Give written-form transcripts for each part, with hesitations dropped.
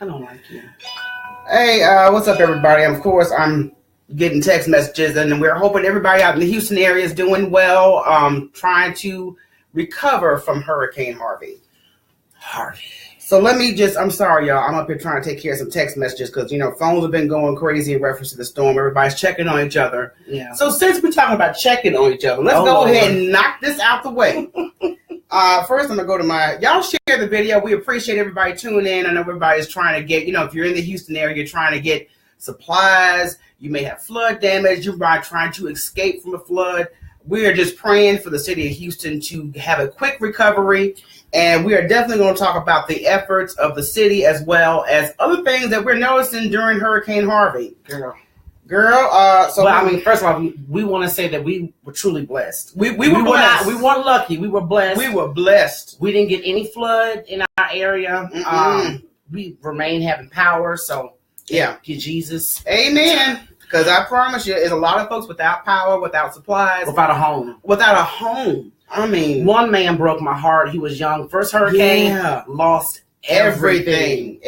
I don't like you. Hey, what's up, everybody? Of course, I'm getting text messages, and we're hoping everybody out in the Houston area is doing well, trying to recover from Hurricane Harvey. So I'm sorry, y'all. I'm up here trying to take care of some text messages because, phones have been going crazy in reference to the storm. Everybody's checking on each other. Yeah. So since we're talking about checking on each other, let's go ahead and knock this out the way. First, I'm going to go to y'all share the video. We appreciate everybody tuning in. I know everybody's trying to get, if you're in the Houston area, you're trying to get supplies. You may have flood damage. You're trying to escape from a flood. We are just praying for the city of Houston to have a quick recovery. And we are definitely going to talk about the efforts of the city as well as other things that we're noticing during Hurricane Harvey. Girl. First of all, we want to say that we were truly blessed. We were blessed. We weren't lucky. We were blessed. We were blessed. We didn't get any flood in our area. We remain having power. So thank you, Jesus. Amen. Because I promise you, there's a lot of folks without power, without supplies, without a home. I mean, one man broke my heart. He was young. First hurricane, lost everything.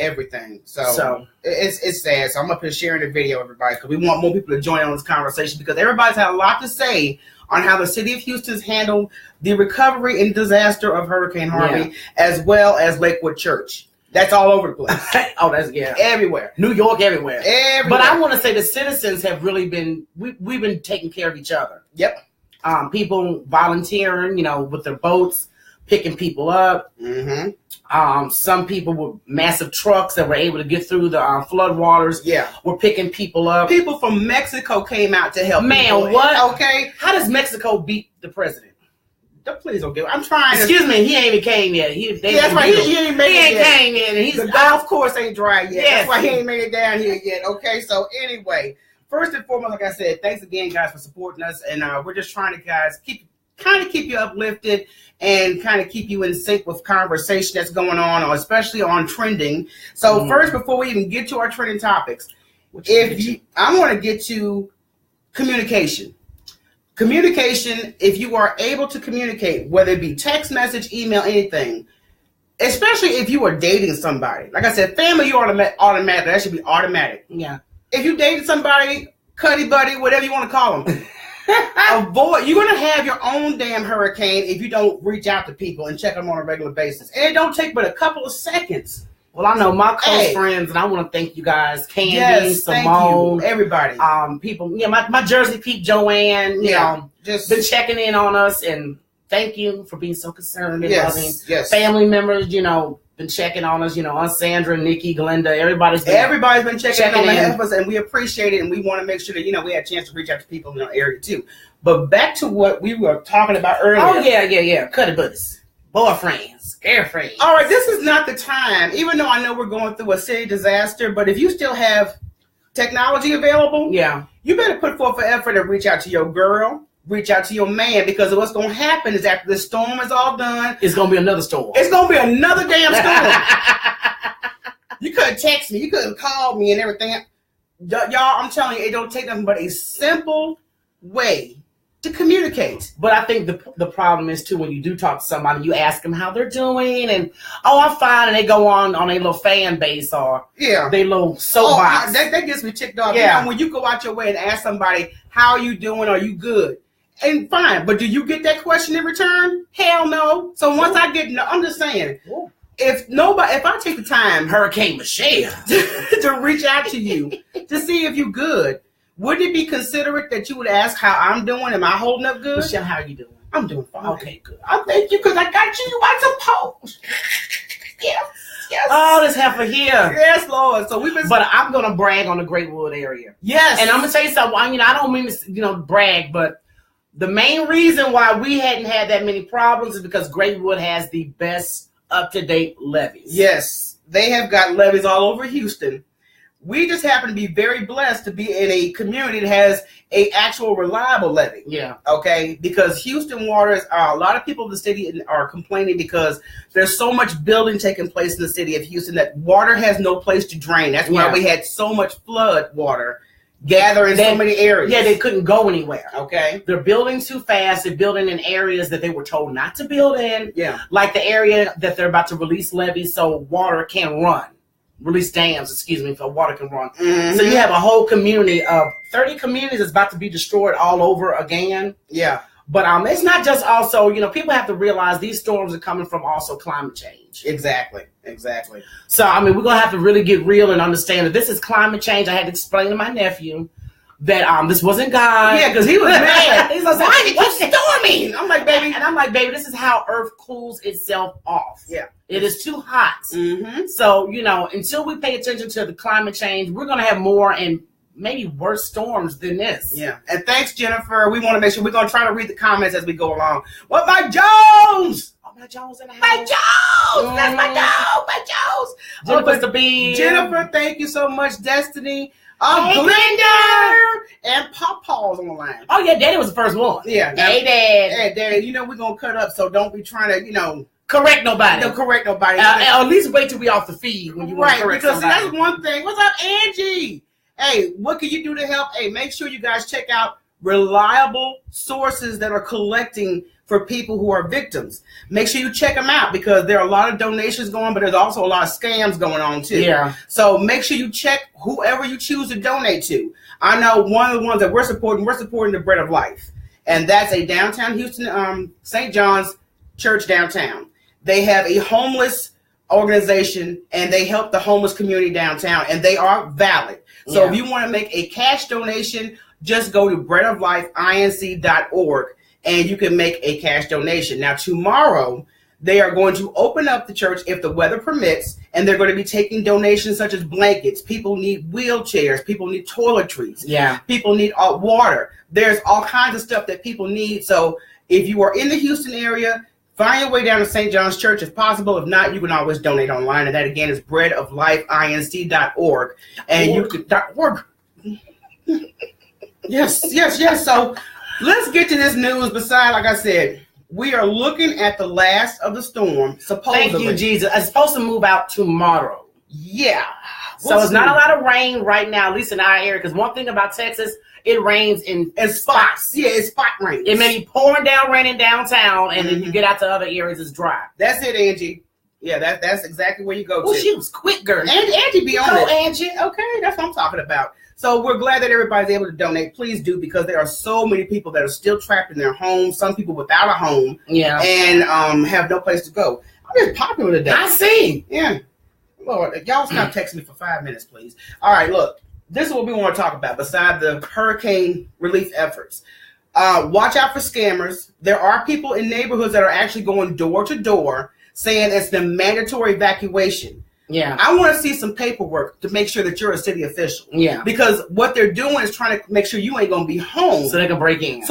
So it's sad. So I'm up here sharing the video, everybody, because we want more people to join on this conversation because everybody's had a lot to say on how the city of Houston's handled the recovery and disaster of Hurricane Harvey, as well as Lakewood Church. That's all over the place. Everywhere. New York, everywhere. But I want to say the citizens have really been, we've been taking care of each other. Yep. People volunteering, with their boats, picking people up. Mm-hmm. Some people with massive trucks that were able to get through the flood waters. Yeah. Were picking people up. People from Mexico came out to help. Man, what? Okay. How does Mexico beat the president? Please don't give. I'm trying. Excuse me, he ain't even came yet. He ain't came yet. And the golf course ain't dry yet. Yes. That's why he ain't made it down here yet. Okay, so anyway, first and foremost, like I said, thanks again, guys, for supporting us, and we're just trying to, guys, keep you uplifted and kind of keep you in sync with conversation that's going on, especially on trending. So first, before we even get to our trending topics, I want to get to communication. Communication, if you are able to communicate, whether it be text message, email, anything, especially if you are dating somebody. Like I said, family, you automatic. That should be automatic. Yeah. If you dated somebody, cuddy buddy, whatever you want to call them, you're going to have your own damn hurricane if you don't reach out to people and check them on a regular basis. And it don't take but a couple of seconds. Well, I know my close friends, and I want to thank you guys, Candy, Simone, everybody, people. My Jersey peep Joanne, just been checking in on us, and thank you for being so concerned and loving. Yes. Family members, been checking on us. Aunt Sandra, Nikki, Glenda, everybody's been checking in on us, and we appreciate it, and we want to make sure that we had a chance to reach out to people in our area too. But back to what we were talking about earlier. Oh yeah, cuddy buddies, boyfriends, girlfriends. All right, this is not the time, even though I know we're going through a city disaster, but if you still have technology available, you better put forth an effort and reach out to your girl, reach out to your man, because what's going to happen is after the storm is all done, it's going to be another storm. It's going to be another damn storm. You could have texted me, you could have called me and everything. Y'all, I'm telling you, it don't take nothing but a simple way to communicate. But I think the problem is too, when you do talk to somebody, you ask them how they're doing, and I'm fine, and they go on a little fan base or they little soapbox. That gets me ticked off. When you go out your way and ask somebody, how are you doing, are you good, and fine, but do you get that question in return? Hell no. So once I'm just saying, if I take the time, Hurricane Michelle, to reach out to you to see if you're good, wouldn't it be considerate that you would ask how I'm doing? Am I holding up good? Michelle, how are you doing? I'm doing fine. Okay, good. I thank you because I got you. I suppose. Yes. Oh, this heifer here. Yes, Lord. So But I'm gonna brag on the Lakewood area. Yes. And I'm gonna tell you something. I don't mean to, brag, but the main reason why we hadn't had that many problems is because Lakewood has the best up-to-date levees. Yes, they have got levees all over Houston. We just happen to be very blessed to be in a community that has a actual reliable levee. Yeah. Okay. Because Houston waters, a lot of people in the city are complaining because there's so much building taking place in the city of Houston that water has no place to drain. That's why we had so much flood water gather in so many areas. Yeah, they couldn't go anywhere. Okay. They're building too fast. They're building in areas that they were told not to build in. Yeah. Like the area that they're about to release levees so water can run. release dams, so water can run. So you have a whole community of 30 communities that's about to be destroyed all over again. Yeah. But it's not just also, people have to realize these storms are coming from also climate change. Exactly. So, we're going to have to really get real and understand that this is climate change. I had to explain to my nephew that this wasn't God. Yeah, because he was mad. He's like, why did you storming? I'm like, baby, this is how Earth cools itself off. Yeah. It is too hot. So, until we pay attention to the climate change, we're going to have more and maybe worse storms than this. Yeah. And thanks, Jennifer. We want to make sure we're going to try to read the comments as we go along. What about Jones? My Jones in the house. My Jones! That's my dog! My Jones! Jennifer's the bee. Jennifer, thank you so much. Destiny. Hey, Glenda! And Pawpaw's on the line. Oh, yeah, Daddy was the first one. Yeah. Hey, Dad. Hey, Dad, we're going to cut up, so don't be trying to, correct nobody. Don't correct nobody. At least wait till we off the feed when you want to correct because somebody. That's one thing. What's up, Angie? Hey, what can you do to help? Hey, make sure you guys check out reliable sources that are collecting for people who are victims. Make sure you check them out because there are a lot of donations going, but there's also a lot of scams going on too. Yeah. So make sure you check whoever you choose to donate to. I know one of the ones that we're supporting the Bread of Life. And that's a downtown Houston, St. John's Church downtown. They have a homeless organization and they help the homeless community downtown and they are valid. So if you want to make a cash donation, just go to breadoflifeinc.org and you can make a cash donation. Now, tomorrow, they are going to open up the church if the weather permits, and they're going to be taking donations such as blankets. People need wheelchairs. People need toiletries. Yeah. People need water. There's all kinds of stuff that people need. So if you are in the Houston area, find your way down to St. John's Church if possible. If not, you can always donate online. And that, again, is breadoflifeinc.org. And you can .org. Yes. So let's get to this news. Besides, like I said, we are looking at the last of the storm, supposedly. Thank you, Jesus. It's supposed to move out tomorrow. Yeah. So it's not a lot of rain right now, at least in our area. Because one thing about Texas, it rains in spots. Yeah, it's spot rain. It may be pouring down, raining downtown, and then you get out to other areas, it's dry. That's it, Angie. Yeah, that's exactly where you go to. Oh, she was quick, girl. And Angie be on it. Angie. Okay, that's what I'm talking about. So we're glad that everybody's able to donate. Please do, because there are so many people that are still trapped in their homes. Some people without a home. Yeah. And have no place to go. I'm just popular today. I see. Yeah. Lord, y'all stop texting me for 5 minutes, please. All right, look. This is what we want to talk about besides the hurricane relief efforts. Watch out for scammers. There are people in neighborhoods that are actually going door to door saying it's the mandatory evacuation. Yeah. I want to see some paperwork to make sure that you're a city official. Yeah. Because what they're doing is trying to make sure you ain't going to be home. So they can break in.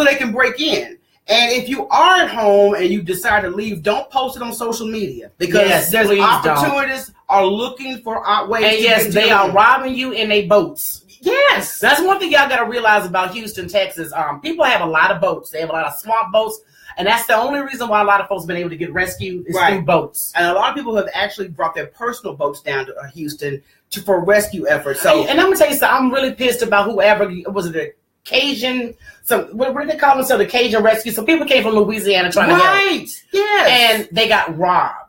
And if you are at home and you decide to leave, don't post it on social media. Because there's opportunities are looking for ways and yes, they are robbing you in their boats. Yes. That's one thing y'all got to realize about Houston, Texas. People have a lot of boats. They have a lot of swamp boats. And that's the only reason why a lot of folks have been able to get rescued is through boats. And a lot of people have actually brought their personal boats down to Houston for rescue efforts. So, and I'm going to tell you something. I'm really pissed about whoever, was it the Cajun, what do they call themselves? The Cajun Rescue. So people came from Louisiana trying to help. Right, yes. And they got robbed.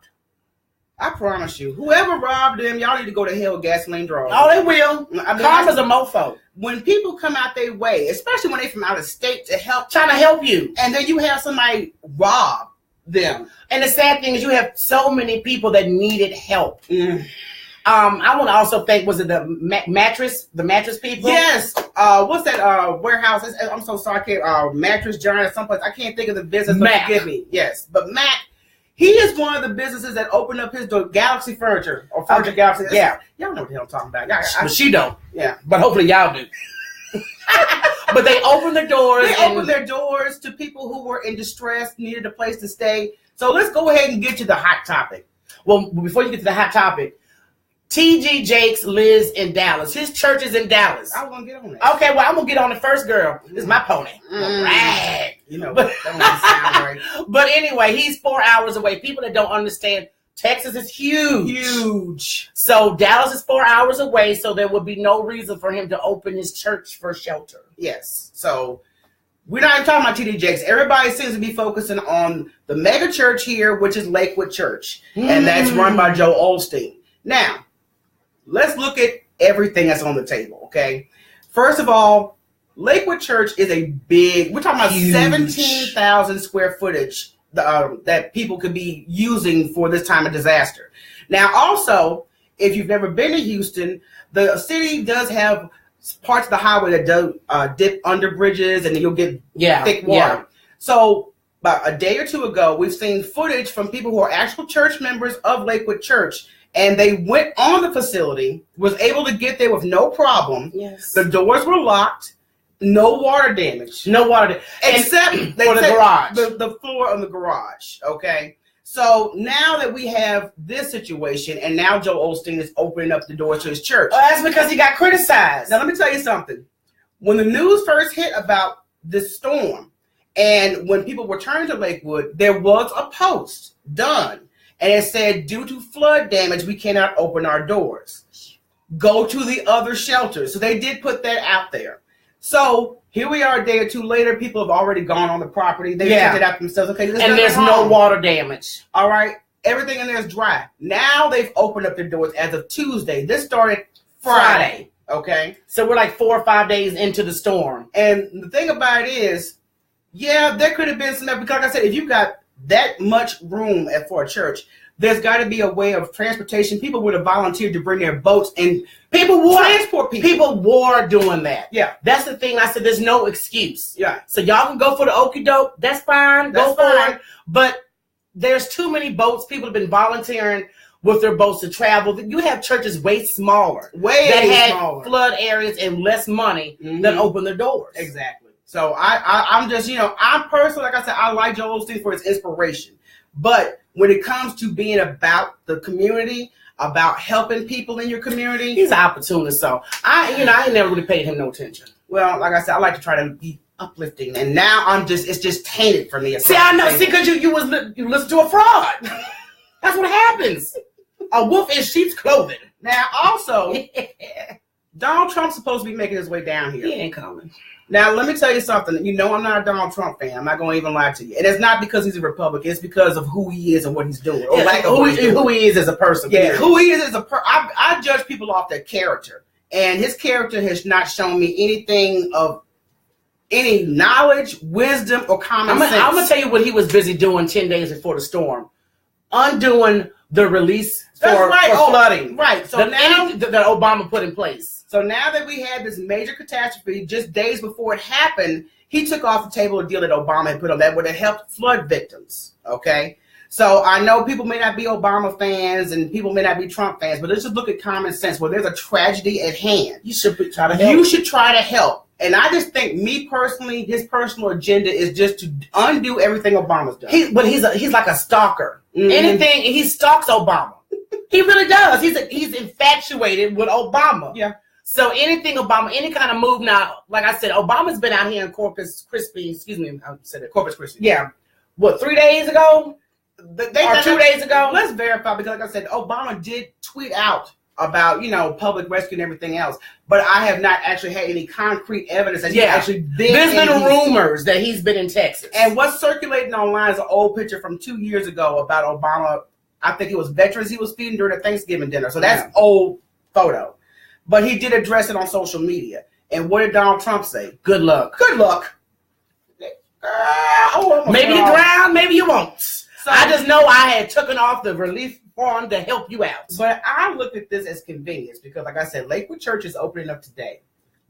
I promise you, whoever robbed them, y'all need to go to hell gasoline draws. Oh, they will. Karma's a mofo. When people come out their way, especially when they from out of state to help, trying to help you, and then you have somebody rob them. And the sad thing is, you have so many people that needed help. I want to also thank, was it the mattress people? Yes. What's that warehouse? I'm so sorry, I can't. Mattress Giant, someplace. I can't think of the business. Mac. Forgive me. Yes, but Mac. He is one of the businesses that opened up his door, Galaxy Furniture or Furniture Galaxy. Yeah, y'all know what the hell I'm talking about. But she don't. Yeah, but hopefully y'all do. But they opened their doors. They opened their doors to people who were in distress, needed a place to stay. So let's go ahead and get to the hot topic. Well, before you get to the hot topic, T.G. Jakes lives in Dallas. His church is in Dallas. I was going to get on that. Okay, well, I'm going to get on it first, girl. This is my pony. Right. You know, that don't sound right. But anyway, he's 4 hours away. People that don't understand, Texas is huge. Huge. So Dallas is 4 hours away, so there would be no reason for him to open his church for shelter. Yes. So we're not even talking about T.D. Jakes. Everybody seems to be focusing on the mega church here, which is Lakewood Church. And that's run by Joe Osteen. Now, let's look at everything that's on the table, okay? First of all, Lakewood Church is a big, we're talking about huge. 17,000 square footage that people could be using for this time of disaster. Now, also, if you've never been to Houston, the city does have parts of the highway that do dip under bridges, and then you'll get thick water. Yeah. So about a day or two ago, we've seen footage from people who are actual church members of Lakewood Church, and they went on the facility, was able to get there with no problem. Yes. The doors were locked. No water damage. No water damage. Except for the garage. The floor on the garage. Okay. So now that we have this situation, and now Joel Osteen is opening up the doors to his church. Oh, that's because he got criticized. Now let me tell you something. When the news first hit about this storm, and when people were turning to Lakewood, there was a post done. And it said, due to flood damage, we cannot open our doors. Go to the other shelters. So they did put that out there. So here we are a day or two later. People have already gone on the property. They checked it out themselves. Okay, and there's no water damage. All right. Everything in there is dry. Now they've opened up their doors as of Tuesday. This started Friday. Okay. So we're like 4 or 5 days into the storm. And the thing about it is, yeah, there could have been some, because like I said, if you've got that much room for a church, there's got to be a way of transportation. People would have volunteered to bring their boats, and transport people. People were doing that. Yeah. That's the thing. I said there's no excuse. Yeah. So y'all can go for the okie doke. That's fine. Go for it. But there's too many boats. People have been volunteering with their boats to travel. You have churches way smaller. That had flood areas and less money that open their doors. Exactly. So I'm just, I'm personally, like I said, I like Joel Osteen for his inspiration. But when it comes to being about the community, about helping people in your community, he's an opportunist. So I ain't never really paid him no attention. Well, like I said, I like to try to be uplifting, and now it's just tainted for me. See, I know. See, because you listen to a fraud. That's what happens. A wolf in sheep's clothing. Now, also, Donald Trump's supposed to be making his way down here. He ain't coming. Now, let me tell you something. I'm not a Donald Trump fan. I'm not going to even lie to you. And it's not because he's a Republican. It's because of who he is and what he's doing. Or who he is as a person. Yeah, who he is as a person. I judge people off their character. And his character has not shown me anything of any knowledge, wisdom, or common sense. I'm going to tell you what he was busy doing 10 days before the storm. Undoing the release for flooding. Right. So now that Obama put in place. So now that we had this major catastrophe just days before it happened, he took off the table a deal that Obama had put on that would have helped flood victims. Okay. So I know people may not be Obama fans and people may not be Trump fans, but let's just look at common sense. Where there's a tragedy at hand, you should try to help. You should try to help. And I just think, me personally, his personal agenda is just to undo everything Obama's done. He's like a stalker. Anything, he stalks Obama. He really does. He's infatuated with Obama. Yeah. So anything Obama, any kind of move now, like I said, Obama's been out here in Corpus Christi. Corpus Christi. Yeah. What, 3 days ago? Or 2 days ago? Let's verify, because like I said, Obama did tweet out about, public rescue and everything else. But I have not actually had any concrete evidence that he's actually been. There's been rumors that he's been in Texas. And what's circulating online is an old picture from 2 years ago about Obama. I think it was veterans he was feeding during a Thanksgiving dinner. So that's old photo. But he did address it on social media. And what did Donald Trump say? Good luck. Good luck. Maybe you drown, maybe you won't. So, I just know I had taken off the relief form to help you out. But I look at this as convenience because, like I said, Lakewood Church is opening up today.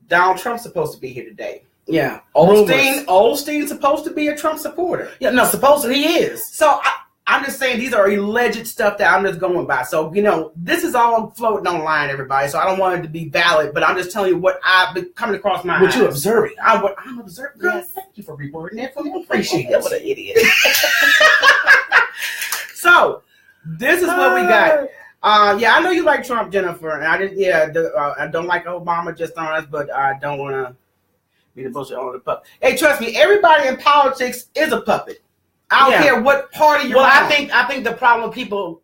Donald Trump's supposed to be here today. Yeah. Olstein's supposed to be a Trump supporter. Yeah, no, supposedly he is. So I'm just saying these are alleged stuff that I'm just going by. So, this is all floating online, everybody. So I don't want it to be valid, but I'm just telling you what I've been coming across my eyes. What you're observing. I'm observing. Girl, yes. Thank you for rewording that for me. I appreciate it. What an idiot. So, this is what we got. I know you like Trump, Jennifer, and I don't like Obama just on us, but I don't want to be the bullshit on the puppet. Hey, trust me, everybody in politics is a puppet. I don't care what party you're on. I think the problem with people,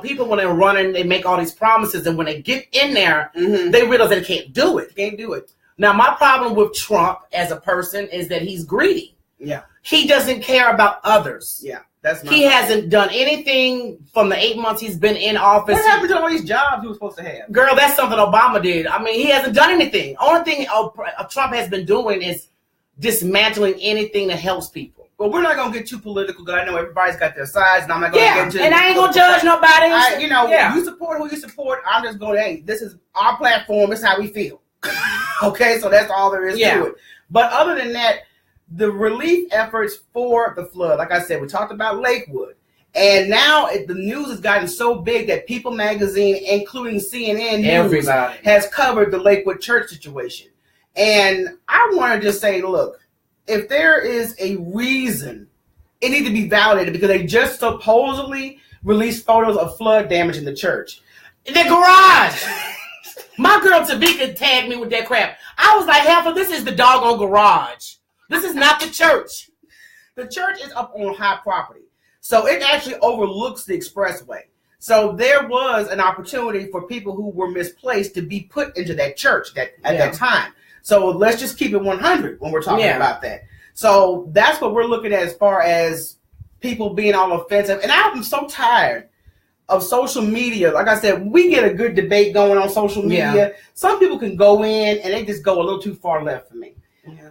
people when they're running, they make all these promises, and when they get in there, they realize they can't do it. Can't do it. Now, my problem with Trump as a person is that he's greedy. Yeah. He doesn't care about others. Yeah. He hasn't done anything from the 8 months he's been in office. What happened to all these jobs he was supposed to have? Girl, that's something Obama did. I mean, he hasn't done anything. Only thing Trump has been doing is dismantling anything that helps people. But we're not going to get too political because I know everybody's got their sides, and I'm not going to get into it. And I ain't going to judge nobody. You support who you support. I'm just going, hey, this is our platform. This is how we feel. Okay, so that's all there is to it. But other than that, the relief efforts for the flood, like I said, we talked about Lakewood. And now the news has gotten so big that People Magazine, including CNN News, has covered the Lakewood church situation. And I want to just say, look, if there is a reason, it needs to be validated because they just supposedly released photos of flood damage in the church. In the garage! My girl Tavika tagged me with that crap. I was like, Heifer, this is the doggone garage. This is not the church. The church is up on high property. So it actually overlooks the expressway. So there was an opportunity for people who were misplaced to be put into that church at that time. So let's just keep it 100 when we're talking about that. So that's what we're looking at as far as people being all offensive. And I'm so tired of social media. Like I said, we get a good debate going on social media. Yeah. Some people can go in and they just go a little too far left for me. Yeah.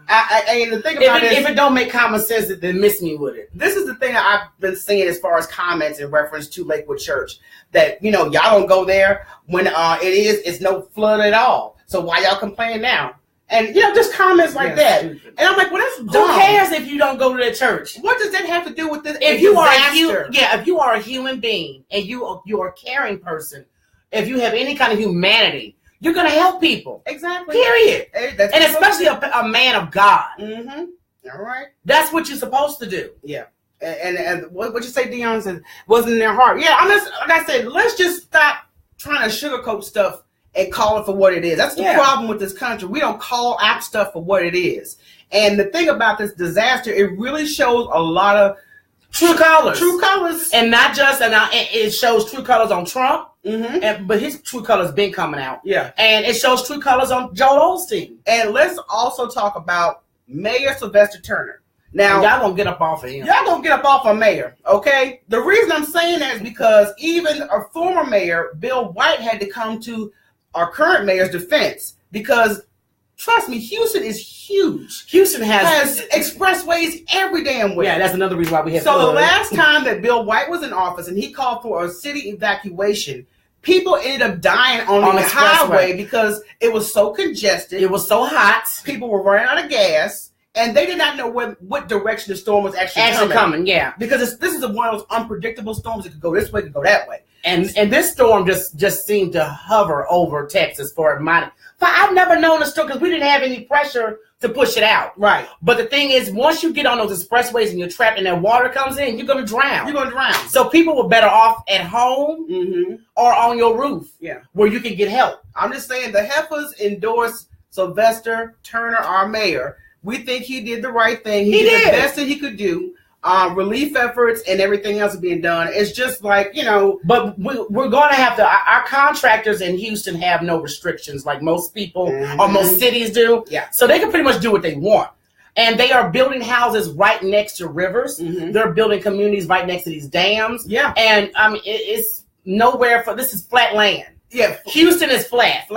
And the thing about if it don't make common sense, then miss me with it. This is the thing that I've been seeing as far as comments in reference to Lakewood Church. That, y'all don't go there when it's no flood at all. So why y'all complaining now? And, just comments like that. Stupid. And I'm like, well, that's dumb. Who cares if you don't go to that church? What does that have to do with this? If you are a human being and you are a caring person, if you have any kind of humanity, you're going to help people. Exactly. Period. And especially a man of God. Mm-hmm. All right. That's what you're supposed to do. Yeah. And what you say, Dion, said wasn't in their heart. Yeah, like I said, let's just stop trying to sugarcoat stuff and call it for what it is. That's the problem with this country. We don't call out stuff for what it is. And the thing about this disaster, it really shows a lot of true colors. True colors. And not just, it shows true colors on Trump, but his true colors been coming out. Yeah. And it shows true colors on Joel Osteen. And let's also talk about Mayor Sylvester Turner. Now, y'all gonna get up off of him. Y'all gonna get up off of Mayor, okay? The reason I'm saying that is because even our former mayor, Bill White, had to come to our current mayor's defense because, trust me, Houston is huge. Houston has expressways every damn way. Yeah, that's another reason why we have. So the last time that Bill White was in office and he called for a city evacuation, people ended up dying on the highway because it was so congested. It was so hot. People were running out of gas. And they did not know what direction the storm was actually coming. Yeah, because this is one of those unpredictable storms. It could go this way, it could go that way. And this storm just seemed to hover over Texas for a minute. I've never known a storm because we didn't have any pressure to push it out. Right. But the thing is, once you get on those expressways and you're trapped and that water comes in, you're going to drown. You're going to drown. So people were better off at home or on your roof where you can get help. I'm just saying the heifers endorsed Sylvester Turner, our mayor. We think he did the right thing. He did the best that he could do. Relief efforts and everything else is being done. It's just like, But we're going to have to, our contractors in Houston have no restrictions like most people or most cities do. Yeah. So they can pretty much do what they want. And they are building houses right next to rivers. They're building communities right next to these dams. Yeah. And it's nowhere this is flat land. Yeah. Houston is flat.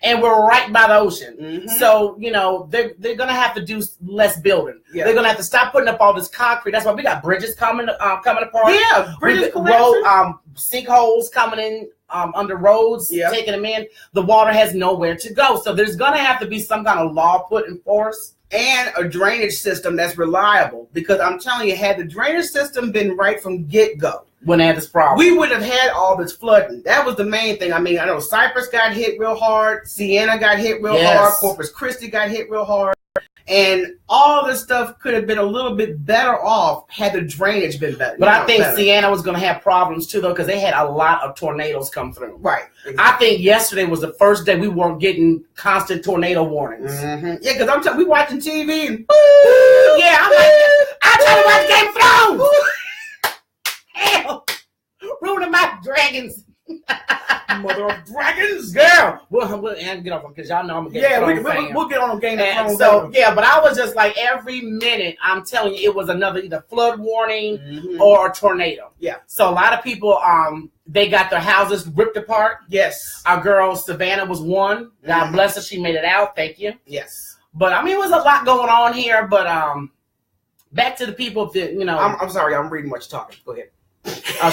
And we're right by the ocean. So, they're going to have to do less building. Yeah. They're going to have to stop putting up all this concrete. That's why we got bridges coming apart. Yeah, bridges collapsing. Sinkholes coming in under roads, taking them in. The water has nowhere to go. So there's going to have to be some kind of law put in force. And a drainage system that's reliable. Because I'm telling you, had the drainage system been right from get-go, when they had this problem, we would have had all this flooding. That was the main thing. I mean, I know Cypress got hit real hard. Sienna got hit real hard. Corpus Christi got hit real hard. And all this stuff could have been a little bit better off had the drainage been better. But I think Sienna was going to have problems too, though, because they had a lot of tornadoes come through. Right. Exactly. I think yesterday was the first day we weren't getting constant tornado warnings. Yeah, because we watching TV and I'm like, I'm trying to watch Game of Thrones. Hell, ruining my dragons. Mother of dragons, girl. We'll and get off because y'all know I'm a Game of Thrones fan. We'll get on Game of Thrones. So but I was just like every minute. I'm telling you, it was another either flood warning or a tornado. Yeah. So a lot of people they got their houses ripped apart. Yes. Our girl Savannah was one. God bless her. She made it out. Thank you. Yes. But I mean, it was a lot going on here. But back to the people that I'm sorry. I'm reading what you're talking. Go ahead.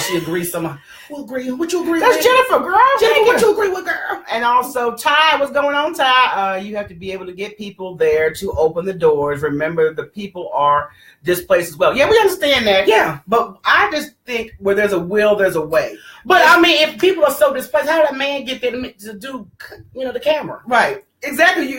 She agrees somehow. We'll agree. What you agree That's with? Jennifer, girl. Jennifer, what you agree with, girl? And also, Ty, what's going on, Ty? You have to be able to get people there to open the doors. Remember, the people are displaced as well. Yeah, we understand that. Yeah. But I just think where there's a will, there's a way. But, I mean, if people are so displaced, how did that man get there to do, the camera? Right. Exactly.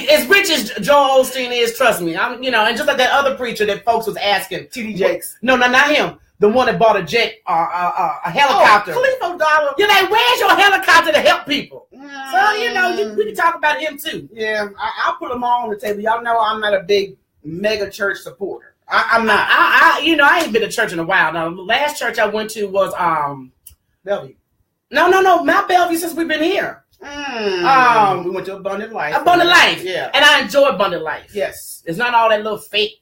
As rich as Joel Osteen is, trust me. And just like that other preacher that folks was asking. T.D. Jakes. No, not him. The one that bought a jet, a helicopter. Khalifa Dollar. You're like, where's your helicopter to help people? So, we can talk about him too. Yeah, I'll put them all on the table. Y'all know I'm not a big mega church supporter. I'm not. I ain't been to church in a while. Now, the last church I went to was Bellevue. No, not Bellevue since we've been here. We went to Abundant Life. Abundant Life. Yeah. And I enjoy Abundant Life. Yes. It's not all that little fake,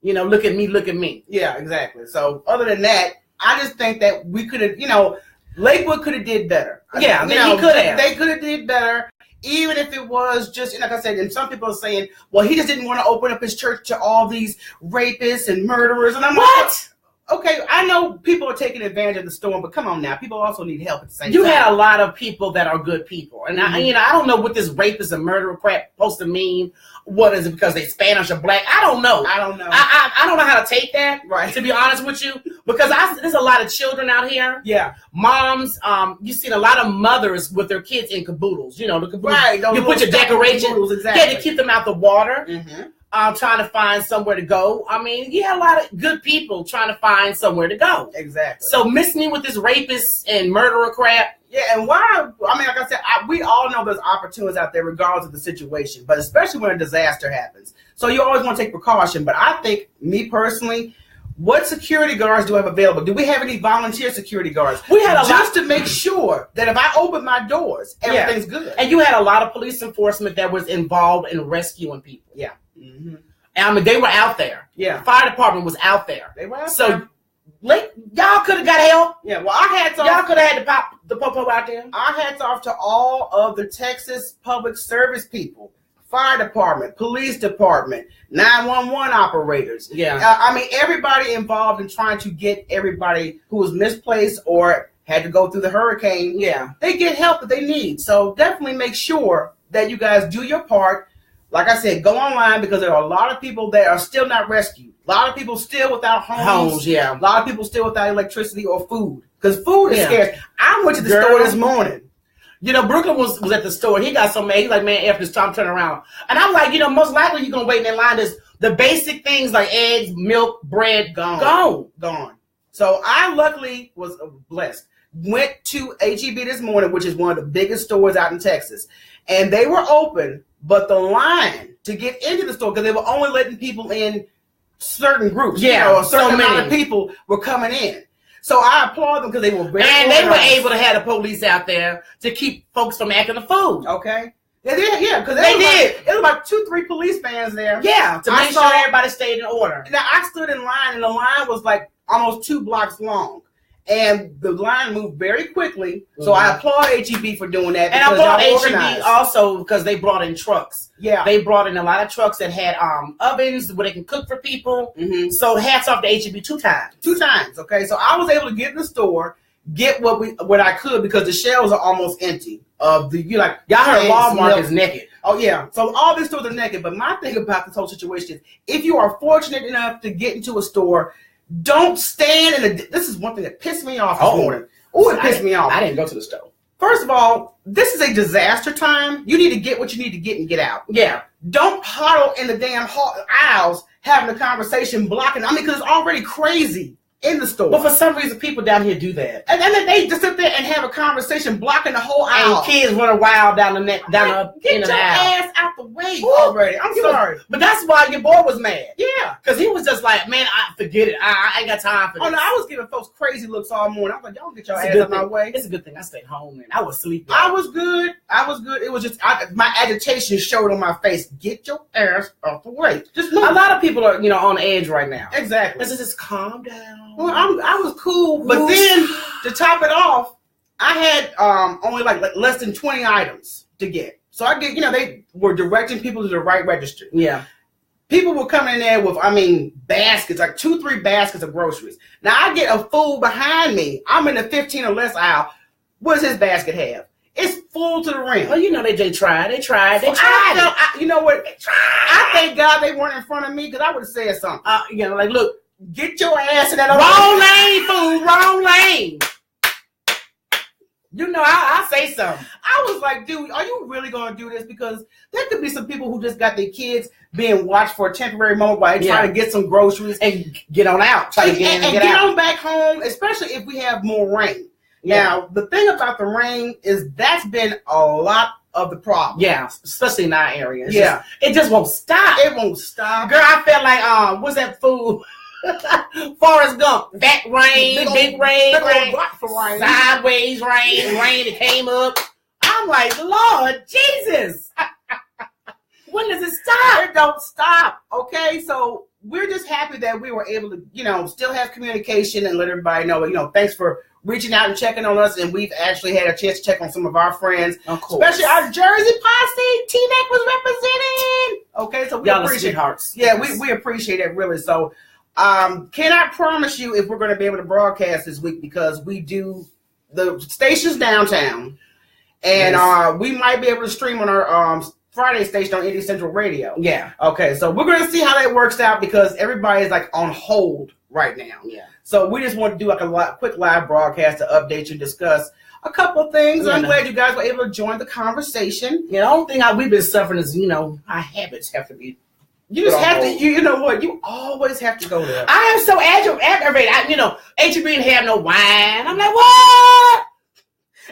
look at me. Yeah, exactly. So other than that, I just think that we could have, Lakewood could have did better. Yeah, he could have. They could have did better, even if it was just, like I said, and some people are saying, well, he just didn't want to open up his church to all these rapists and murderers. And I'm what? Okay, I know people are taking advantage of the storm, but come on now. People also need help at the same time. You had a lot of people that are good people. And I don't know what this rapist and murderer crap supposed to mean. What is it, because they Spanish or black? I don't know. I don't know. I don't know how to take that, right, to be honest with you. Because there's a lot of children out here. Yeah. Moms, you've seen a lot of mothers with their kids in caboodles. The caboodles. Right. You put your decorations. Exactly. Yeah, to keep them out the water. Trying to find somewhere to go. I mean, a lot of good people trying to find somewhere to go. Exactly. So miss me with this rapist and murderer crap. Yeah, and why? I mean, like I said, we all know there's opportunities out there regardless of the situation, but especially when a disaster happens. So you always want to take precaution. But I think, me personally, what security guards do we have available? Do we have any volunteer security guards? We had just to make sure that if I open my doors, everything's good. And you had a lot of police enforcement that was involved in rescuing people. Yeah. I mean, they were out there. Yeah. The fire department was out there. They were out there. Y'all could have got help. Yeah, well, our hats off. Y'all could have had the popo out there. Our hats off to all of the Texas public service people, fire department, police department, 911 operators. Yeah. I mean, everybody involved in trying to get everybody who was misplaced or had to go through the hurricane. Yeah. They get help that they need. So definitely make sure that you guys do your part. Like I said, go online because there are a lot of people that are still not rescued. A lot of people still without homes. Yeah. A lot of people still without electricity or food. Because food is scarce. I went to the store this morning. Brooklyn was at the store. He got so mad. He's like, man, after this time, turn around. And I'm like, most likely you're going to wait in that line. There's the basic things like eggs, milk, bread, gone. So I luckily was blessed. Went to H-E-B this morning, which is one of the biggest stores out in Texas. And they were open, but the line to get into the store, because they were only letting people in certain groups. Yeah, a certain amount of people were coming in. So I applaud them because they were very and they were able to have the police out there to keep folks from acting the fool. Okay. Yeah, because they did. It was about 2-3 police vans there. Yeah, to make sure everybody stayed in order. Now, I stood in line, and the line was like almost 2 blocks long. And the line moved very quickly, so I applaud H-E-B for doing that. And I applaud H-E-B also because they brought in trucks. Yeah, they brought in a lot of trucks that had ovens where they can cook for people. So hats off to H-E-B 2 times. 2 times, okay. So I was able to get in the store, get what I could because the shelves are almost empty. Y'all heard Walmart is naked. Oh yeah, so all these stores are naked. But my thing about this whole situation is, if you are fortunate enough to get into a store, don't stand in this is one thing that pissed me off this morning. Oh, it pissed me off. I didn't go to the store. First of all, this is a disaster time. You need to get what you need to get and get out. Yeah. Don't huddle in the damn aisles having a conversation blocking. I mean, because it's already crazy in the store. But for some reason, people down here do that. And then they just sit there and have a conversation blocking the whole aisle. And kids running wild down the Get your ass out the way already. I'm sorry. But that's why your boy was mad. Yeah. Because he was just like, man, forget it. I ain't got time for this. Oh, no, I was giving folks crazy looks all morning. I was like, y'all get your ass out my way. It's a good thing I stayed home, man. I was sleeping. I was good. It was just, my agitation showed on my face. Get your ass out the way. Just move. A lot of people are, on edge right now. Exactly. Let's just calm down. Well, I was cool, but then to top it off, I had only like less than 20 items to get. So I get, they were directing people to the right register. Yeah. People were coming in there with, baskets, like 2-3 baskets of groceries. Now I get a fool behind me. I'm in the 15 or less aisle. What does his basket have? It's full to the rim. Well, they tried. They tried. You know what? I thank God they weren't in front of me because I would have said something. Like, look, get your ass in that wrong lane, fool. Wrong lane. I say something. I was like, dude, are you really going to do this? Because there could be some people who just got their kids being watched for a temporary moment while they try to get some groceries and get on out. And get on back home, especially if we have more rain. Yeah. Now, the thing about the rain is that's been a lot of the problem. Yeah, especially in our area. It just won't stop. It won't stop. Girl, I felt like, what's that fool? Forrest Gump. Fat rain, big rain, sideways rain that came up. I'm like, Lord Jesus. When does it stop? It don't stop. Okay, so we're just happy that we were able to, still have communication and let everybody know, thanks for reaching out and checking on us, and we've actually had a chance to check on some of our friends, especially our Jersey posse. T-Neck was represented. Okay, so we appreciate hearts. Yeah, we appreciate it really. So, cannot promise you if we're going to be able to broadcast this week because we do the station's downtown, and we might be able to stream on our Friday station on Indie Central Radio. Yeah. Okay, so we're going to see how that works out because everybody is like on hold right now. Yeah. So we just want to do like a quick live broadcast to update you and discuss a couple of things. I'm glad you guys were able to join the conversation. The only thing we've been suffering is, our habits have to be. You just have to, you know what? You always have to go there. I am so aggravated. HEB didn't have no wine. I'm like, what?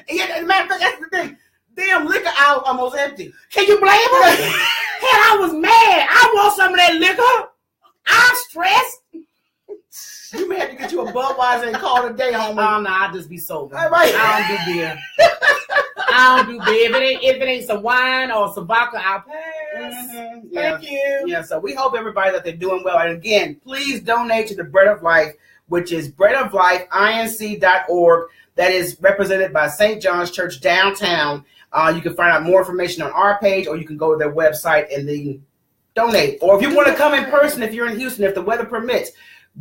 Yeah, as a matter of fact, that's the thing. Damn liquor out almost empty. Can you blame her? Hell, I was mad. I want some of that liquor. I'm stressed. You may have to get you a Budweiser and call it a day, homie. Oh, no, I'll just be sober. All right. I don't do beer. I don't do beer. If it ain't some wine or some vodka, I'll pass. Mm-hmm. Thank you. Yeah, so we hope everybody that they're doing well. And again, please donate to the Bread of Life, which is breadoflifeinc.org. That is represented by St. John's Church downtown. You can find out more information on our page, or you can go to their website and then donate. Or if you want to come in person, if you're in Houston, if the weather permits,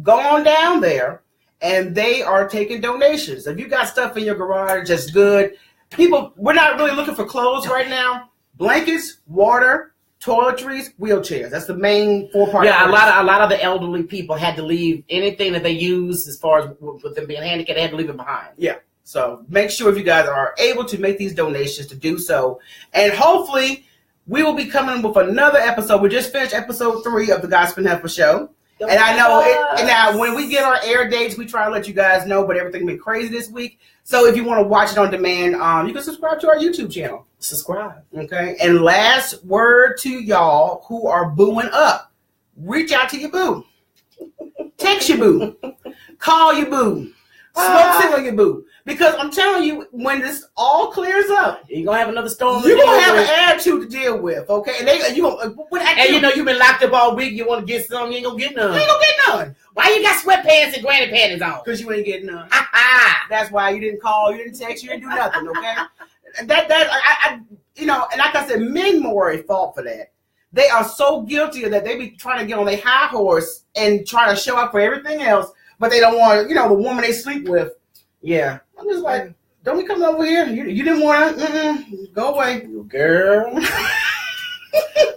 go on down there, and they are taking donations. If you got stuff in your garage that's good, people, we're not really looking for clothes right now. Blankets, water, toiletries, wheelchairs. That's the main 4-part. Yeah, a lot of the elderly people had to leave anything that they use as far as with them being handicapped. They had to leave it behind. Yeah. So make sure if you guys are able to make these donations to do so, and hopefully we will be coming with another episode. We just finished episode 3 of the Gospel and Heifer Show. And I know now when we get our air dates, we try to let you guys know, but everything been crazy this week. So if you want to watch it on demand, you can subscribe to our YouTube channel. Subscribe. Okay. And last word to y'all who are booing up. Reach out to your boo. Text your boo. Call your boo. Smoke signal your boo. Because I'm telling you, when this all clears up, you're going to have another storm. You're going to have an attitude to deal with, okay? And you've been locked up all week. You want to get some, you ain't going to get none. You ain't going to get none. Why you got sweatpants and granny panties on? Because you ain't getting none. That's why you didn't call, you didn't text, you didn't do nothing, okay? And like I said, men more at fault for that. They are so guilty of that. They be trying to get on their high horse and try to show up for everything else, but they don't want, the woman they sleep with. Yeah. I'm just like, don't be coming over here. You didn't want to. Go away. Girl.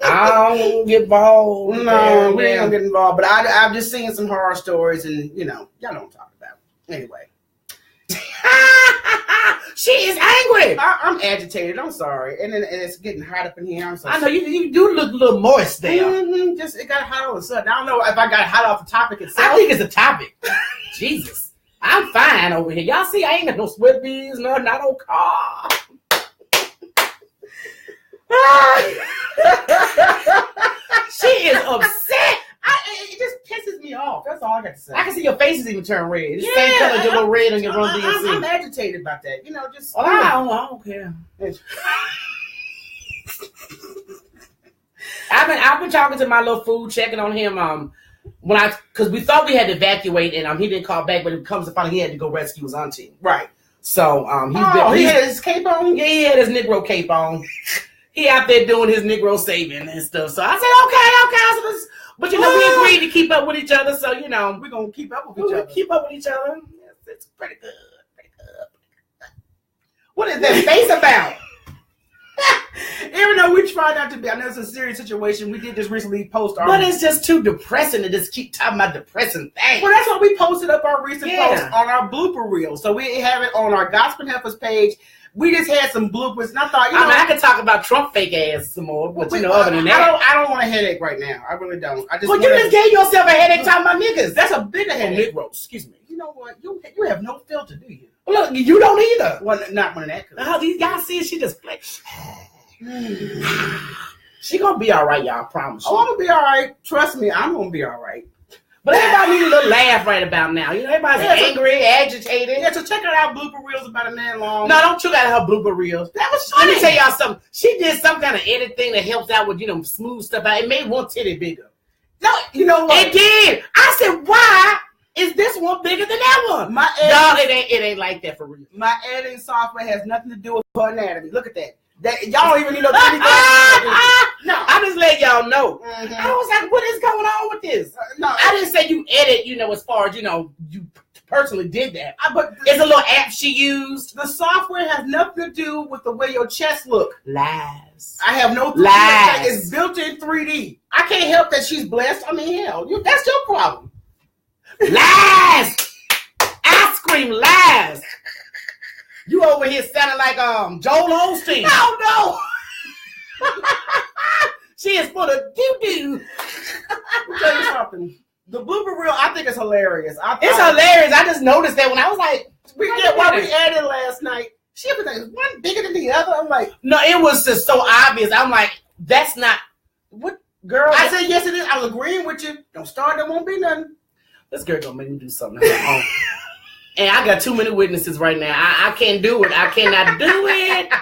I don't get involved. No, we ain't going to get involved. But I've just seen some horror stories and, y'all don't talk about it. Anyway. She is angry. I'm agitated. I'm sorry. And then it's getting hot up in here. I'm sorry. I know you do look a little moist there. Mm-hmm. It got hot all of a sudden. I don't know if I got hot off the topic itself. I think it's a topic. Jesus, I'm fine over here. Y'all see, I ain't got no sweat beads, not no car. She is upset. It just pisses me off. That's all I got to say. I can see your face is even turn red. It's the same color, your little red on your Run DMC. I'm agitated about that. Just. Oh, I don't care. I've been talking to my little food, checking on him. Because we thought we had to evacuate, and he didn't call back, but it comes to find out he had to go rescue his auntie. Right. So he had his cape on. Yeah, he had his Negro cape on. He out there doing his Negro saving and stuff. So I said, okay. So but we agreed to keep up with each other. So we're gonna keep up with each other. Keep up with each other. Yes, it's pretty good. What is that face about? Even though we try not to be, I know it's a serious situation. We did just recently post our. But it's just too depressing to just keep talking about depressing things. Well, that's why we posted up our recent post on our blooper reel. So we have it on our Gospel Heifers page. We just had some bloopers, and I thought, I could talk about Trump fake ass some more, but other than that, I don't want a headache right now. I really don't. You just gave yourself a headache talking about niggas. That's a bigger headache. Negroes, excuse me. You know what? You have no filter, do you? Well, look, you don't either. Well, not when that comes. Y'all see, she just like. She gonna be all right, y'all. I promise you. I'm gonna be all right. Trust me, I'm gonna be all right. But everybody needs a little laugh right about now. Everybody's angry, agitated. Yeah, so check out our blooper reels about a minute long. No, don't check out her blooper reels. That was funny. Let me tell y'all something. She did some kind of edit thing that helps out with, smooth stuff out. It made one titty bigger. No, you know what? It did. I said, why is this one bigger than that one? Y'all, it ain't like that for real. My editing software has nothing to do with her anatomy. Look at that. Y'all don't even need no 3D glasses. No, I'm just letting y'all know. Mm-hmm. I was like, what is going on with this? No, I didn't say you edit, as far as, you personally did that. But it's a little app she used. The software has nothing to do with the way your chest look. Lies. I have no 3D. Lies. It's built in 3D. I can't help that she's blessed. I mean, hell, that's your problem. Lies. I scream lies. You over here sounding like Joel Osteen. No. She is full of doo-doo. I'll tell you something. The blooper reel, I think it's hilarious. It's hilarious. I just noticed that when I was like, while we added last night, she was like, is one bigger than the other? I'm like, no, it was just so obvious. I'm like, that's not what girl. I said, yes, it is. I was agreeing with you. Don't start, there won't be nothing. This girl gonna make me do something. And I got too many witnesses right now. I can't do it. I cannot do it.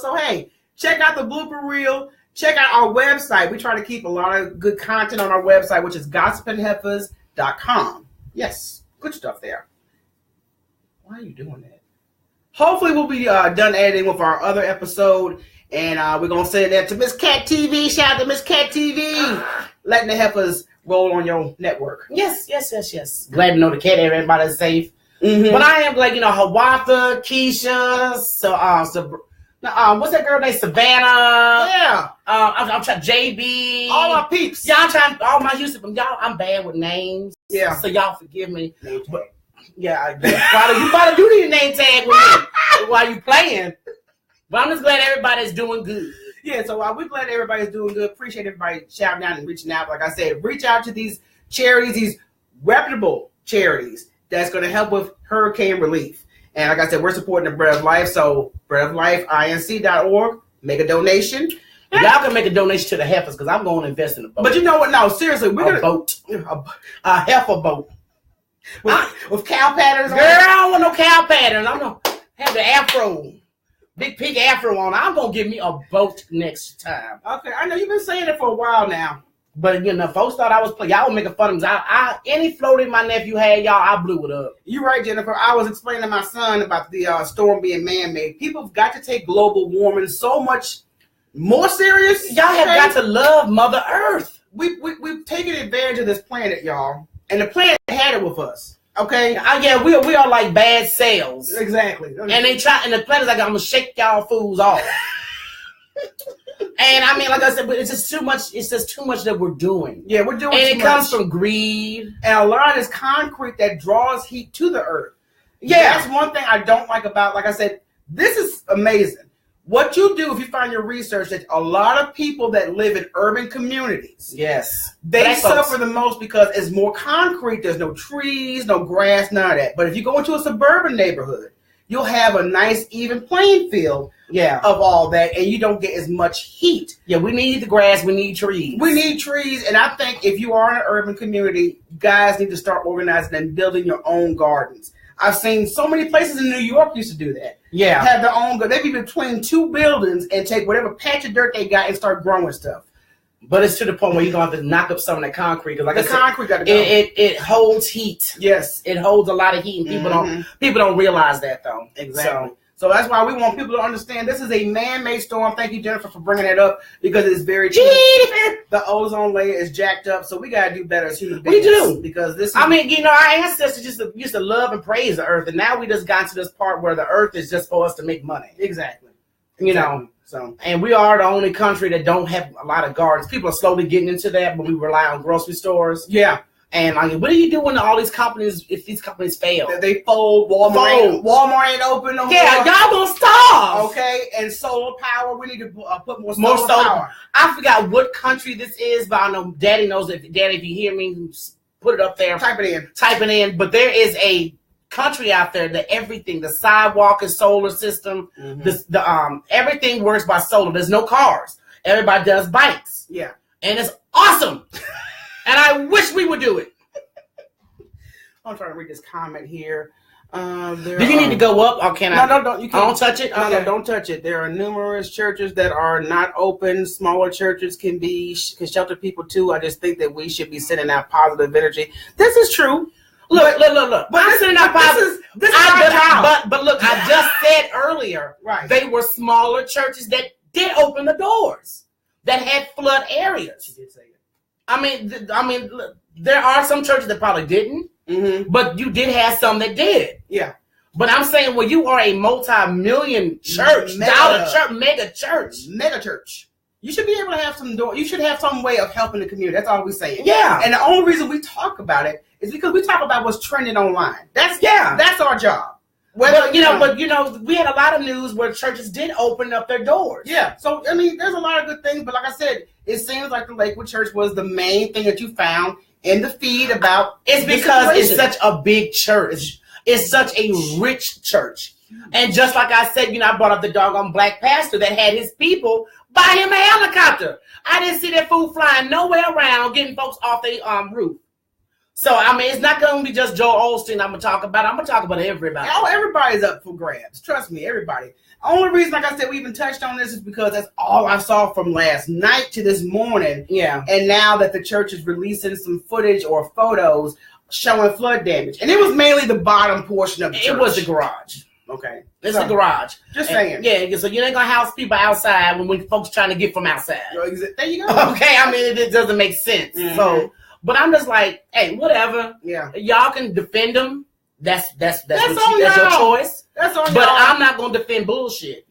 So hey, check out the blooper reel. Check out our website. We try to keep a lot of good content on our website, which is gossipandheifers.com. Yes, good stuff there. Why are you doing that? Hopefully we'll be done editing with our other episode, and we're going to send that to Miss Cat TV. Shout out to Miss Cat TV. Letting the heifers roll on your network. Yes. Glad to know the cat everybody's safe. Mm-hmm. But I am like, Hawatha, Keisha, what's that girl named Savannah? Yeah. I'm trying JB. All our peeps. Y'all trying all my Houston. Y'all, I'm bad with names. Yeah. So y'all forgive me. But yeah, you probably do need a name tag with me while you playing. But I'm just glad everybody's doing good. Yeah, so we're glad everybody's doing good. Appreciate everybody shouting out and reaching out. Like I said, reach out to these charities, these reputable charities that's going to help with hurricane relief. And like I said, we're supporting the Bread of Life. So breadoflifeinc.org, make a donation. Y'all can make a donation to the heifers because I'm going to invest in a boat. But you know what? No, seriously, we're going to boat. A heifer boat. With cow patterns. Girl, I don't want no cow patterns. I'm going to have the afro. Big pig afro on. I'm going to give me a boat next time. Okay, I know you've been saying it for a while now. But, folks thought I was playing. Y'all were making fun of me. Any floating my nephew had, y'all, I blew it up. You're right, Jennifer. I was explaining to my son about the storm being man-made. People have got to take global warming so much more serious. Y'all have got to love Mother Earth. We've taken advantage of this planet, y'all. And the planet had it with us. Okay? Yeah, we are like bad cells. Exactly. And the planet's like, I'm going to shake y'all fools off. And I mean, like I said, but it's just too much. It's just too much that we're doing. Yeah, we're doing. And too it much. comes from greed. And a lot of this concrete that draws heat to the earth. Yeah, that's one thing I don't like about. Like I said, this is amazing. What you do if you find your research that a lot of people that live in urban communities, yes, they suffer the most because it's more concrete. There's no trees, no grass, none of that. But if you go into a suburban neighborhood, you'll have a nice even playing field of all that, and you don't get as much heat. Yeah, we need the grass. We need trees. We need trees, and I think if you are in an urban community, guys need to start organizing and building your own gardens. I've seen so many places in New York used to do that. Yeah. Have their own, they'd be between two buildings and take whatever patch of dirt they got and start growing stuff. But it's to the point where you're going to have to knock up some of that concrete. Like the concrete got to go. It holds heat. Yes. It holds a lot of heat, and people don't realize that, though. Exactly. So that's why we want people to understand this is a man-made storm. Thank you, Jennifer, for bringing that up because it's very true. The ozone layer is jacked up, so we got to do better as human beings. We do. Because this is... I mean, you know, our ancestors used to love and praise the earth, and now we just got to this part where the earth is just for us to make money. Exactly. You know, so, and we are the only country that don't have a lot of gardens. People are slowly getting into that, but we rely on grocery stores. Yeah. And like, what do you do when all these companies, if these companies fail? They fold. Walmart ain't open no more. Yeah, y'all gonna starve. Okay, and solar power. We need to put more solar power. I forgot what country this is, but I know Daddy knows. Daddy, if you hear me, put it up there. Type it in. Type it in. But there is a country out there that everything, the sidewalk is solar system. Everything works by solar. There's no cars. Everybody does bikes. Yeah, and it's awesome. And I wish we would do it. I'm trying to read this comment here. Do you need to go up, or can I? No, don't. You can't. Don't touch it? No, don't touch it. There are numerous churches that are not open. Smaller churches can shelter people too. I just think that we should be sending out positive energy. This is true. Look. But I'm sending out positive. This is our job. But look, I just said earlier, right? They were smaller churches that did open the doors, that had flood areas. She did say it. I mean, there are some churches that probably didn't, but you did have some that did. Yeah. But I'm saying, when you are a multi-million church, mega church, you should be able to have some door. You should have some way of helping the community. That's all we're saying. Yeah. And the only reason we talk about it is because we talk about what's trending online. That's our job. But we had a lot of news where churches did open up their doors. Yeah. So, I mean, there's a lot of good things. But like I said, it seems like the Lakewood Church was the main thing that you found in the feed about. It's because it's such a big church. It's such a rich church. And just like I said, I brought up the doggone black pastor that had his people buy him a helicopter. I didn't see that fool flying nowhere around getting folks off their roof. So, I mean, it's not going to be just Joel Osteen I'm going to talk about. I'm going to talk about everybody. Oh, everybody's up for grabs. Trust me, everybody. Only reason, like I said, we even touched on this is because that's all I saw from last night to this morning. Yeah. And now that the church is releasing some footage or photos showing flood damage. And it was mainly the bottom portion of the church. It was the garage. Okay. It's the garage. Just saying. Yeah, so you ain't going to house people outside when folks trying to get from outside. There you go. Okay, I mean, it doesn't make sense. Mm-hmm. So... But I'm just like, hey, whatever. Yeah. Y'all can defend them. That's your choice. That's on y'all. But I'm not gonna defend bullshit.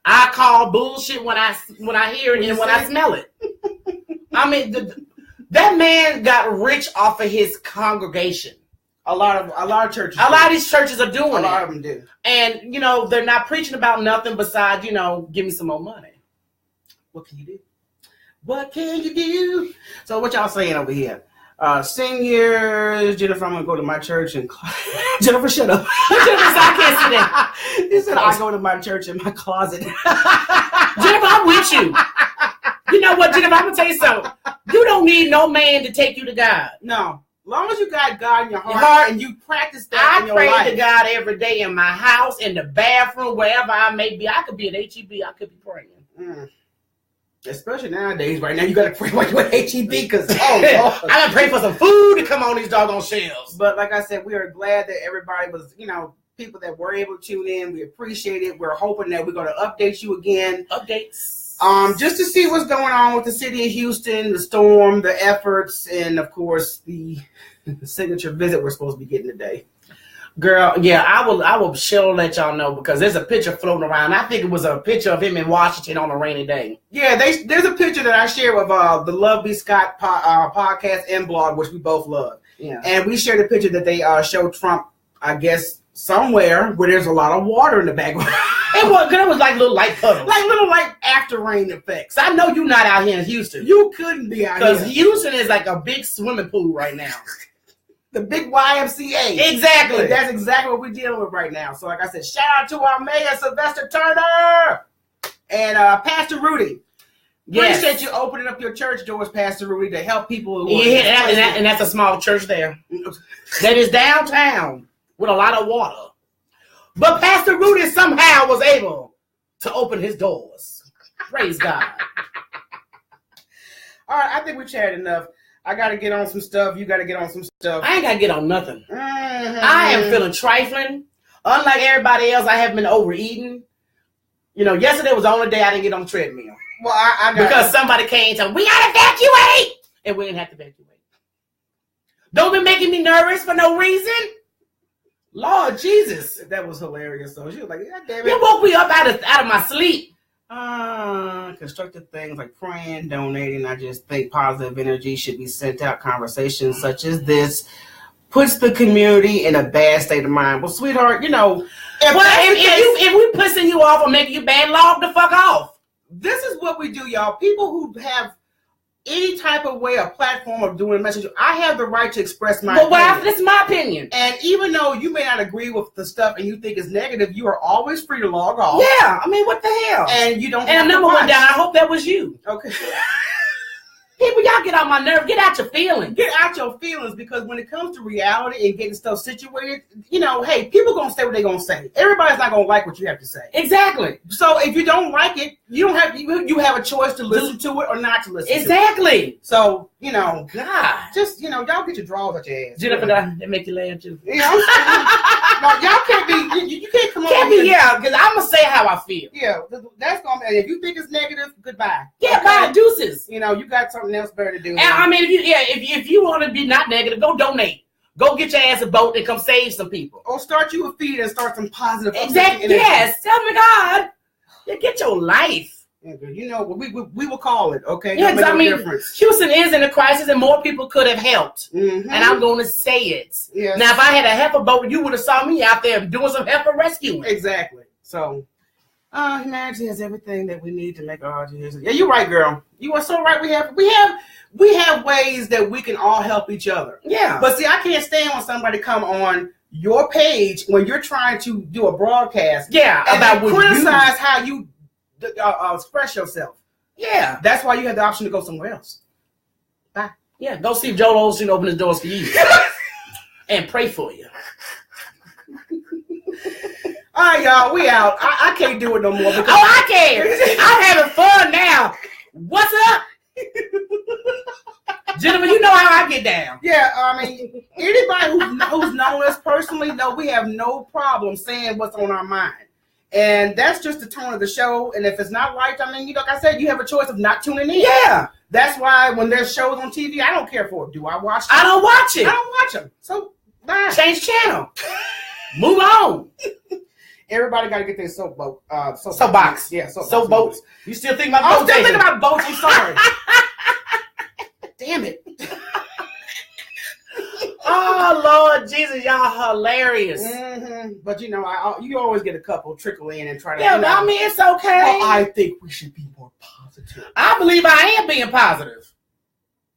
I call bullshit when I hear it and when I smell it. I mean, that man got rich off of his congregation. A lot of churches. A lot of these churches are doing it. A lot of them do. And they're not preaching about nothing besides give me some more money. What can you do? What can you do? So what y'all saying over here? Seniors, Jennifer, I'm going to go to my church and... Jennifer, shut up. Jennifer said, I can't see that. He said, I go to my church in my closet. Jennifer, I'm with you. You know what, Jennifer, I'm going to tell you something. You don't need no man to take you to God. No. As long as you got God in your heart and you practice that in your life. I pray to God every day in my house, in the bathroom, wherever I may be. I could be at HEB. I could be praying. Especially nowadays, right now, you got to pray while you're at HEB because, I got to pray for some food to come on these doggone shelves. But like I said, we are glad that everybody was, people that were able to tune in. We appreciate it. We're hoping that we're going to update you again. Updates. Just to see what's going on with the city of Houston, the storm, the efforts, and of course, the signature visit we're supposed to be getting today. Girl, yeah, I will sure let y'all know because there's a picture floating around. I think it was a picture of him in Washington on a rainy day. Yeah, there's a picture that I shared with the Love B. Scott podcast and blog, which we both love. Yeah. And we shared a picture that they showed Trump, I guess, somewhere where there's a lot of water in the background. It was like little light puddles. Like little like after rain effects. So I know you're not out here in Houston. You couldn't be out here. Because Houston is like a big swimming pool right now. The big YMCA. Exactly. And that's exactly what we're dealing with right now. So like I said, shout out to our mayor, Sylvester Turner. And Pastor Rudy. Yes. Appreciate you opening up your church doors, Pastor Rudy, to help people. And that's a small church there. That is downtown with a lot of water. But Pastor Rudy somehow was able to open his doors. Praise God. All right, I think we chatted enough. I got to get on some stuff. You got to get on some stuff. I ain't got to get on nothing. I am feeling trifling. Unlike everybody else, I have been overeating. You know, yesterday was the only day I didn't get on the treadmill. Well, I got because somebody came and told me, we got to evacuate. And we didn't have to evacuate. Don't be making me nervous for no reason. Lord Jesus. That was hilarious. So she was like, God damn it. You woke me up out of my sleep. Constructive things like praying, donating. I just think positive energy should be sent out. Conversations such as this puts the community in a bad state of mind. Well, sweetheart, you know, if we pissing you off or making you bad, log the fuck off. This is what we do, y'all. People who have any type of way, a platform of doing a message, I have the right to express my opinion. Well, this is my opinion. And even though you may not agree with the stuff and you think it's negative, you are always free to log off. Yeah, I mean, what the hell? And you don't. And the number went down. I hope that was you. Okay. People, y'all get on my nerve. Get out your feelings. Get out your feelings, because when it comes to reality and getting stuff situated, you know, hey, people gonna say what they gonna say. Everybody's not gonna like what you have to say. Exactly. So if you don't like it, you have a choice to listen to it or not to listen. Exactly. To it. So you know, God, just y'all get your drawers out your ass. Jennifer, that make you laugh too. Yeah, no, y'all can't be. You can't come on. Can't be, yeah, because I'm gonna say how I feel. Yeah, that's gonna be. If you think it's negative, goodbye. Yeah, okay? Bye, deuces. You know, you got something else better to do. And I mean, if you want to be not negative, go donate. Go get your ass a boat and come save some people. Or start you a feed and start some positive. Exactly. Yes. Tell me, God. Yeah, get your life. Yeah, you know, we will call it, okay? Yeah, I mean, Houston is in a crisis and more people could have helped. Mm-hmm. And I'm going to say it. Yes. Now, if I had a heifer boat, you would have saw me out there doing some heifer rescuing. Exactly. So, humanity has everything that we need to make our heart. Yeah, you're right, girl. You are so right. We have ways that we can all help each other. Yeah. But see, I can't stand when somebody come on your page when you're trying to do a broadcast. Yeah. About criticize how you express yourself. Yeah. That's why you have the option to go somewhere else. Bye. Yeah. Go see if Joel Osteen open his doors for you. And pray for you. All right, y'all. We out. I can't do it no more. I can. I'm having fun now. What's up? Gentlemen, you know how I get down. Yeah, I mean, anybody who's known us personally know we have no problem saying what's on our mind. And that's just the tone of the show. And if it's not right, I mean, like I said, you have a choice of not tuning in. Yeah. That's why when there's shows on TV, I don't care for it. Do I watch them? I don't watch it. I don't watch them. So, bye. Change channel. Move on. Everybody got to get their soapbox. Soapbox. Yeah, soapbox. Soapboats. You still think about boats? I'm still thinking about boats. I'm sorry. Damn it. Oh, Lord Jesus, y'all hilarious. Mm-hmm. But, you know, you always get a couple trickle in and try to... Yeah, but I mean, it's okay. Well, I think we should be more positive. I believe I am being positive.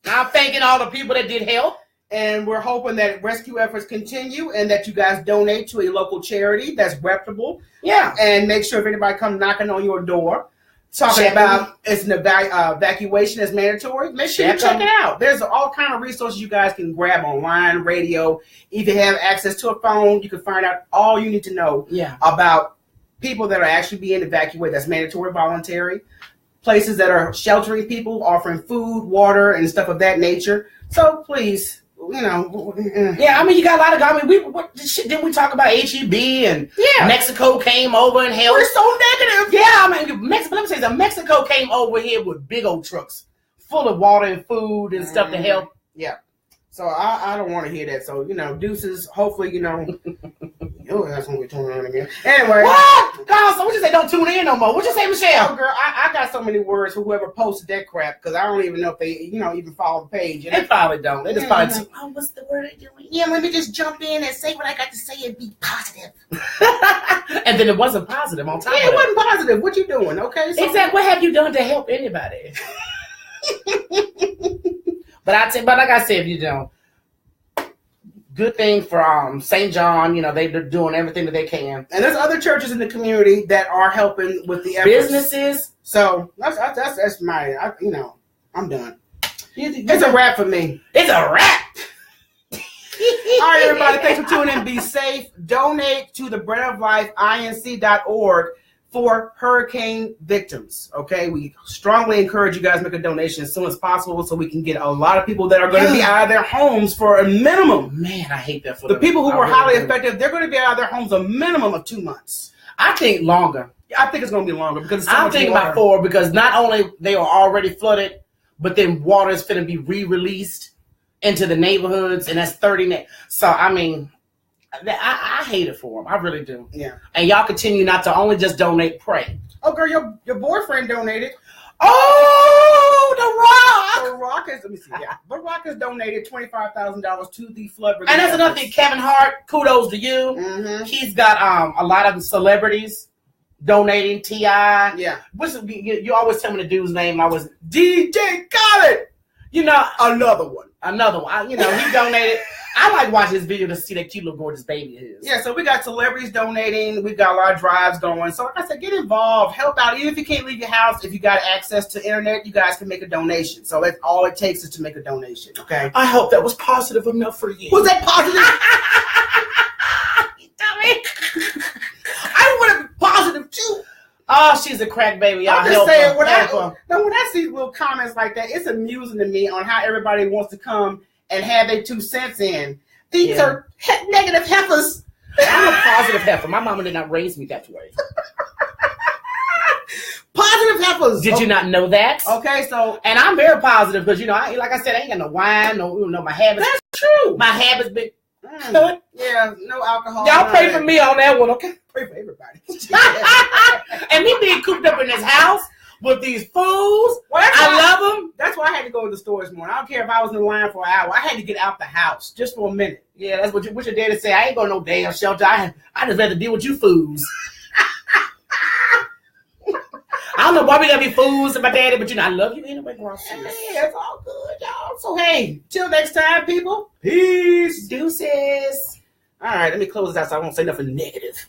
I'm thanking all the people that did help. And we're hoping that rescue efforts continue and that you guys donate to a local charity that's reputable. Yeah. And make sure if anybody comes knocking on your door talking about it's an evacuation is mandatory, make sure you check it out. There's all kind of resources you guys can grab online, radio. If you have access to a phone, you can find out all you need to know about people that are actually being evacuated. That's mandatory, voluntary. Places that are sheltering people, offering food, water, and stuff of that nature. So please... You know, yeah. I mean, you got a lot of. I mean, didn't we talk about HEB and Mexico came over and helped? We're so negative. Yeah, I mean, let me say something. Mexico came over here with big old trucks full of water and food and stuff to help. Yeah. So I don't want to hear that. So, you know, deuces. Hopefully, you know, Oh, that's when we tune in again. Anyway. What? God, so what you say? Don't tune in no more. What you say, Michelle? Oh, girl, I got so many words for whoever posted that crap because I don't even know if they, even follow the page. They probably don't. They just probably. Oh, what's the word they're doing? Yeah, let me just jump in and say what I got to say and be positive. And then it wasn't positive on top of it. It wasn't positive. What you doing? Okay. So exactly. What have you done to help anybody? But like I said, you know, good thing for St. John. You know, they're doing everything that they can. And there's other churches in the community that are helping with the efforts. Businesses. So that's I'm done. It's a wrap for me. It's a wrap. All right, everybody. Thanks for tuning in. Be safe. Donate to the Bread of Life inc.org for hurricane victims. Okay, we strongly encourage you guys to make a donation as soon as possible so we can get a lot of people that are going to be out of their homes for a minimum. Man, I hate that for the people who were highly affected. They're going to be out of their homes a minimum of 2 months. I think longer. I think it's going to be longer because I'm thinking about 4 because not only they are already flooded, but then water is going to be re-released into the neighborhoods, and that's 30. So I mean. I hate it for them. I really do. Yeah. And y'all continue not to only just donate, pray. Oh, girl, your boyfriend donated. Oh, The Rock has. Let me see. Yeah, The Rock has donated $25,000 to the flood relief. And that's another thing. Kevin Hart, kudos to you. Mm-hmm. He's got a lot of celebrities donating. T.I. Yeah. You always tell me the dude's name. I was DJ Khaled. You know, another one. He donated. I like watching his video to see that cute little gorgeous baby of his. Yeah, so we got celebrities donating. We've got a lot of drives going. So like I said, get involved. Help out. Even if you can't leave your house, if you got access to internet, you guys can make a donation. So that's all it takes is to make a donation, okay? I hope that was positive enough for you. Was that positive? You dummy. I want to be positive, too. Oh, she's a crack baby. Y'all I'm just saying, when I see little comments like that, it's amusing to me on how everybody wants to come and have their 2 cents in. These are negative heifers. I'm a positive heifer. My mama did not raise me that way. Positive heifers. Did you not know that? Okay, so. And I'm very positive because, like I said, I ain't got no wine, no my habits. That's true. My habits been cut. Yeah, no alcohol. Y'all pray for me on that one, okay? Pray for everybody. And me being cooped up in this house with these fools. Well, I love them. That's why I had to go to the store this morning. I don't care if I was in the line for an hour. I had to get out the house just for a minute. Yeah, that's what your daddy say. I ain't going to no damn shelter. I just rather deal with you fools. I don't know why we got to be fools to my daddy, but I love you anyway, gross. Hey, it's all good, y'all. So, hey, till next time, people. Peace. Deuces. All right, let me close this out so I won't say nothing negative.